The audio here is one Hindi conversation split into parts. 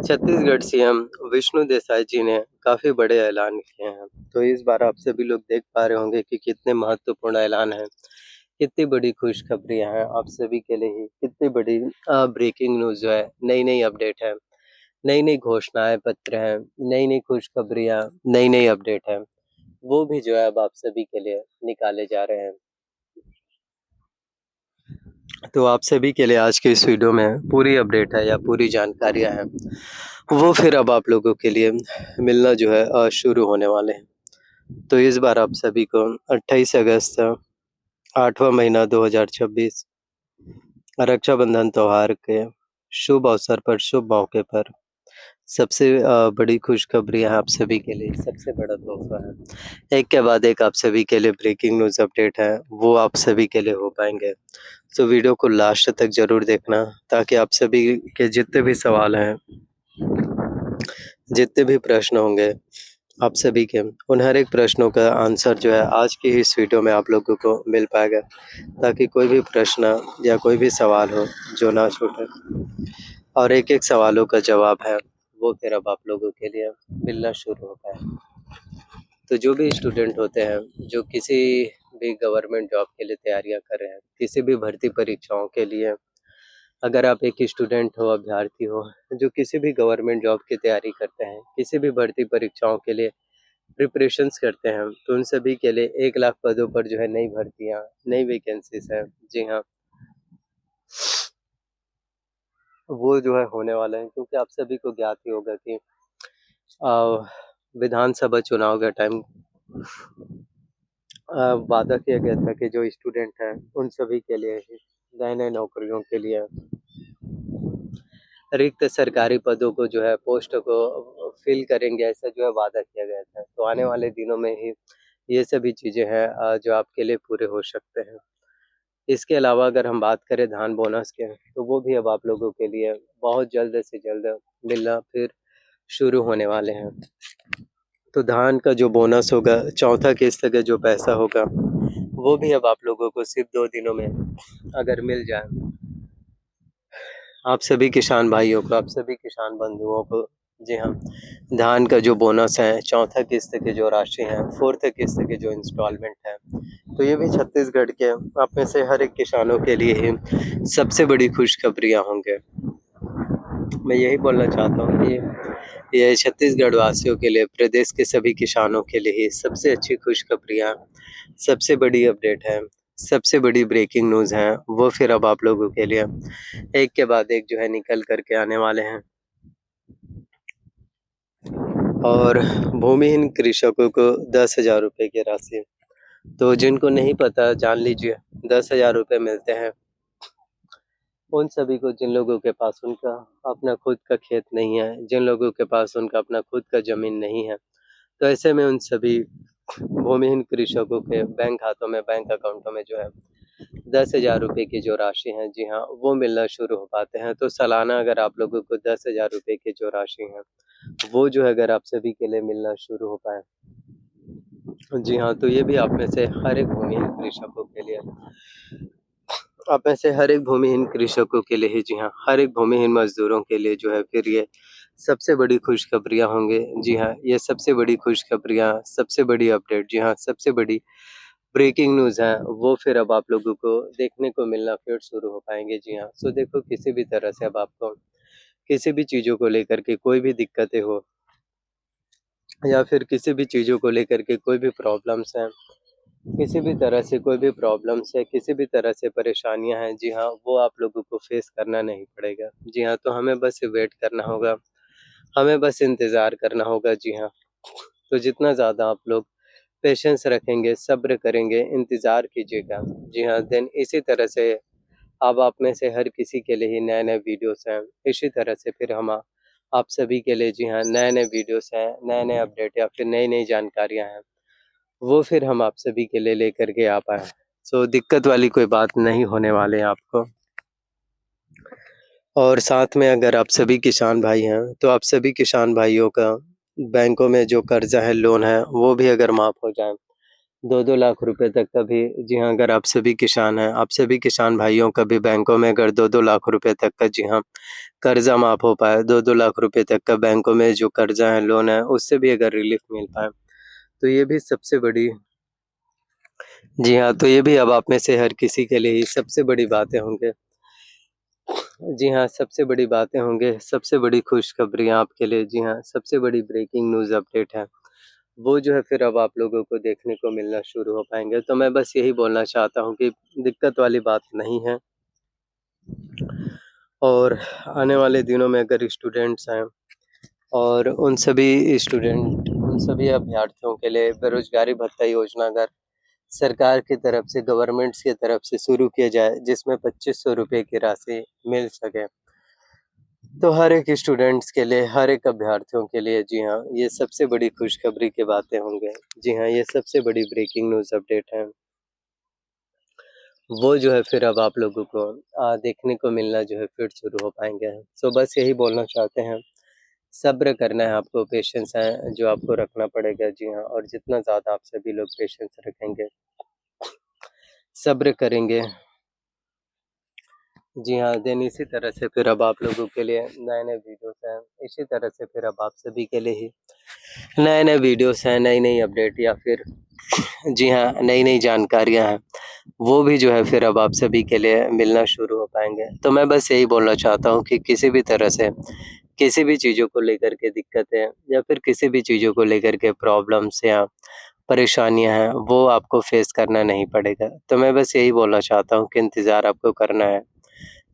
छत्तीसगढ़ सीएम विष्णु देसाई जी ने काफ़ी बड़े ऐलान किए हैं। तो इस बार आप सभी लोग देख पा रहे होंगे कि कितने महत्वपूर्ण ऐलान हैं, कितनी बड़ी खुशखबरियाँ हैं आप सभी के लिए ही, कितनी बड़ी ब्रेकिंग न्यूज़ जो है, नई-नई अपडेट है, नई-नई घोषणाएँ पत्र हैं, नई-नई खुशखबरियाँ, नई-नई अपडेट है। वो भी जो है अब आप सभी के लिए निकाले जा रहे हैं। तो आप सभी के लिए आज के इस वीडियो में पूरी अपडेट है या पूरी जानकारियाँ हैं, वो फिर अब आप लोगों के लिए मिलना जो है शुरू होने वाले हैं। तो इस बार आप सभी को 28 अगस्त 8वाँ महीना 2026 रक्षाबंधन त्योहार के शुभ अवसर पर, शुभ मौके पर सबसे बड़ी खुशखबरियाँ आप सभी के लिए, सबसे बड़ा तोहफ़ा है। एक के बाद एक आप सभी के लिए ब्रेकिंग न्यूज़ अपडेट है, वो आप सभी के लिए हो पाएँगे। तो वीडियो को लास्ट तक ज़रूर देखना ताकि आप सभी के जितने भी सवाल हैं, जितने भी प्रश्न होंगे आप सभी के, उन हर एक प्रश्नों का आंसर जो है आज की इस वीडियो में आप लोगों को मिल पाएगा, ताकि कोई भी प्रश्न या कोई भी सवाल हो जो ना छूटे। और एक-एक सवालों का जवाब है वो फिर अब आप लोगों के लिए मिलना शुरू हो पाए। तो जो भी स्टूडेंट होते हैं, जो किसी भी गवर्नमेंट जॉब के लिए तैयारियाँ कर रहे हैं, किसी भी भर्ती परीक्षाओं के लिए, अगर आप एक स्टूडेंट हो, अभ्यर्थी हो, जो किसी भी गवर्नमेंट जॉब की तैयारी करते हैं, किसी भी भर्ती परीक्षाओं के लिए प्रिपरेशंस करते हैं, तो उन सभी के लिए 1 लाख पदों पर जो है नई भर्तियाँ, नई वैकेंसीज़ हैं। जी हाँ, वो जो है होने वाला है, क्योंकि आप सभी को ज्ञात ही होगा कि अ, विधानसभा चुनाव के टाइम वादा किया गया था कि जो स्टूडेंट हैं, उन सभी के लिए ही नए-नए नौकरियों के लिए रिक्त सरकारी पदों को जो है, पोस्ट को फिल करेंगे, ऐसा जो है वादा किया गया था। तो आने वाले दिनों में ही ये सभी चीज़ें हैं जो आपके लिए पूरे हो सकते हैं। इसके अलावा अगर हम बात करें धान बोनस के, तो वो भी अब आप लोगों के लिए बहुत जल्द से जल्द मिलना फिर शुरू होने वाले हैं। तो धान का जो बोनस होगा, चौथा किस्त का जो पैसा होगा, वो भी अब आप लोगों को सिर्फ़ 2 दिनों में अगर मिल जाए, आप सभी किसान भाइयों को, आप सभी किसान बंधुओं को, जी हाँ, धान का जो बोनस है, चौथा किस्त की जो राशि है, 4th किस्त की जो इंस्टॉलमेंट है, तो ये भी छत्तीसगढ़ के आप में से हर एक किसानों के लिए ही सबसे बड़ी खुशखबरियाँ होंगे। मैं यही बोलना चाहता हूँ कि ये छत्तीसगढ़ वासियों के लिए, प्रदेश के सभी किसानों के लिए ही सबसे अच्छी खुशखबरियाँ, सबसे बड़ी अपडेट है, सबसे बड़ी ब्रेकिंग न्यूज़ है, वो फिर अब आप लोगों के लिए एक के बाद एक जो है निकल कर के आने वाले हैं। और भूमिहीन कृषकों को 10,000 रुपए की राशि, तो जिनको नहीं पता जान लीजिए, 10,000 रुपए मिलते हैं उन सभी को जिन लोगों के पास उनका अपना खुद का खेत नहीं है, जिन लोगों के पास उनका अपना खुद का ज़मीन नहीं है। तो ऐसे में उन सभी भूमिहीन कृषकों के बैंक खातों में, बैंक अकाउंटों में जो है 10,000 रुपए की जो राशि है, जी हाँ, वो मिलना शुरू हो पाते हैं। तो सालाना अगर आप लोगों को 10,000 रुपए की जो राशि है, वो जो है अगर आप सभी के लिए मिलना शुरू हो पाए, जी हाँ, तो ये भी आप में से हर एक भूमिहीन कृषकों के लिए, आप में से हर एक भूमिहीन कृषकों के लिए ही, जी हाँ, हर एक भूमिहीन मज़दूरों के लिए जो है फिर ये सबसे बड़ी खुशखबरियाँ होंगे। जी हाँ, ये सबसे बड़ी खुशखबरियाँ, सबसे बड़ी अपडेट, जी हाँ, सबसे बड़ी ब्रेकिंग न्यूज़ है, वो फिर अब आप लोगों को देखने को मिलना फिर शुरू हो पाएँगे। जी हाँ, सो देखो किसी भी तरह से अब आपको किसी भी चीज़ों को लेकर के कोई भी दिक्कतें हो, या फिर किसी भी चीज़ों को लेकर के कोई भी प्रॉब्लम्स हैं, किसी भी तरह से कोई भी प्रॉब्लम्स है, किसी भी तरह से परेशानियाँ हैं, जी हाँ, वो आप लोगों को फेस करना नहीं पड़ेगा। जी हाँ, तो हमें बस वेट करना होगा, हमें बस इंतज़ार करना होगा, जी हाँ। तो जितना ज़्यादा आप लोग पेशेंस रखेंगे, सब्र करेंगे, इंतज़ार कीजिएगा, जी हाँ, देन इसी तरह से अब आप में से हर किसी के लिए ही नए-नए वीडियोज़ हैं। इसी तरह से फिर हम आप सभी के लिए, जी हाँ, नए-नए वीडियोज़ हैं, नए-नए अपडेट या फिर नई-नई जानकारियाँ हैं, वो फिर हम आप सभी के लिए लेकर के आ पाएँ। सो दिक्कत वाली कोई बात नहीं होने वाले हैं आपको। और साथ में अगर आप सभी किसान भाई हैं, तो आप सभी किसान भाइयों का बैंकों में जो कर्ज़ा है, लोन है, वो भी अगर माफ़ हो जाए, 2-2 लाख रुपए तक का भी जी हाँ, अगर आप सभी किसान हैं, आप सभी किसान भाइयों का भी बैंकों में अगर 2-2 लाख रुपए तक का जी हाँ, कर्ज़ा माफ़ हो पाए, 2-2 लाख रुपए तक का बैंकों में जो कर्ज़ा है, लोन है, उससे भी अगर रिलीफ़ मिल पाए, तो ये भी सबसे बड़ी जी हाँ, तो ये भी अब आप में से हर किसी के लिए ही सबसे बड़ी बातें होंगे। जी हाँ, सबसे बड़ी बातें होंगे, सबसे बड़ी खुशखबरियाँ आपके लिए जी हाँ, सबसे बड़ी ब्रेकिंग न्यूज़ अपडेट है। वो जो है फिर अब आप लोगों को देखने को मिलना शुरू हो पाएँगे। तो मैं बस यही बोलना चाहता हूँ कि दिक्कत वाली बात नहीं है और आने वाले दिनों में अगर स्टूडेंट्स हैं और उन सभी अभ्यर्थियों के लिए बेरोज़गारी भत्ता योजना अगर सरकार की तरफ से, गवर्नमेंट्स की तरफ से शुरू किया जाए, जिसमें 2500 रुपए की राशि मिल सके। तो हर एक स्टूडेंट्स के लिए, हर एक अभ्यर्थियों के लिए जी हाँ, ये सबसे बड़ी खुशखबरी की बातें होंगे। जी हाँ, ये सबसे बड़ी ब्रेकिंग न्यूज़ अपडेट है। वो जो है फिर अब आप लोगों को देखने को मिलना जो है फिर शुरू हो पाएँगे। सो बस यही बोलना चाहते हैं, सब्र करना है आपको, पेशेंस है जो आपको रखना पड़ेगा। जी हाँ, और जितना ज़्यादा आप सभी लोग पेशेंस रखेंगे, सब्र करेंगे जी हाँ, देन इसी तरह से फिर अब आप लोगों के लिए नए-नए वीडियोज़ हैं। इसी तरह से फिर अब आप सभी के लिए ही नए-नए वीडियोज़ हैं, नई-नई अपडेट या फिर जी हाँ, नई-नई जानकारियाँ हैं, वो भी जो है फिर अब आप सभी के लिए मिलना शुरू हो पाएँगे। तो मैं बस यही बोलना चाहता हूँ कि किसी भी तरह से, किसी भी चीज़ों को लेकर के दिक्कतें या फिर किसी भी चीज़ों को लेकर के प्रॉब्लम्स या परेशानियाँ हैं, वो आपको फ़ेस करना नहीं पड़ेगा। तो मैं बस यही बोलना चाहता हूँ कि इंतज़ार आपको करना है,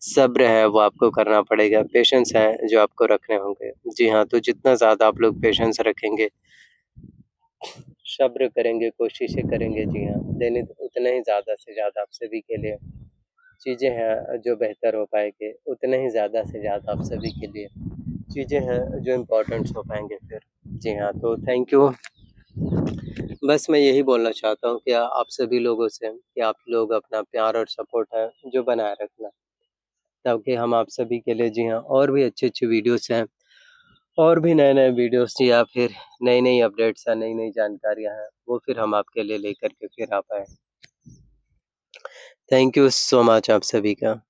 सब्र है वो आपको करना पड़ेगा, पेशेंस है जो आपको रखने होंगे। जी हाँ, तो जितना ज़्यादा आप लोग पेशेंस रखेंगे, सब्र करेंगे, कोशिशें करेंगे जी हाँ, देन उतना ही ज़्यादा से ज़्यादा आप सभी के लिए चीज़ें हैं जो बेहतर हो पाएँगे, उतने ही ज़्यादा से ज़्यादा आप सभी के लिए चीज़ें हैं जो इम्पोर्टेंट्स हो पाएँगे फिर। जी हाँ, तो थैंक यू। बस मैं यही बोलना चाहता हूँ कि आप सभी लोगों से कि आप लोग अपना प्यार और सपोर्ट है जो बनाए रखना, ताकि हम आप सभी के लिए जी हाँ, और भी अच्छी-अच्छी वीडियोज़ हैं और भी नए-नए वीडियोज़ या फिर नई-नई अपडेट्स हैं, नई-नई जानकारियाँ हैं, वो फिर हम आपके लिए लेकर के फिर आ पाएँ। थैंक यू सो मच आप सभी का।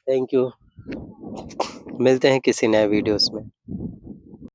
Thank you. मिलते हैं किसी नए वीडियोज़ में।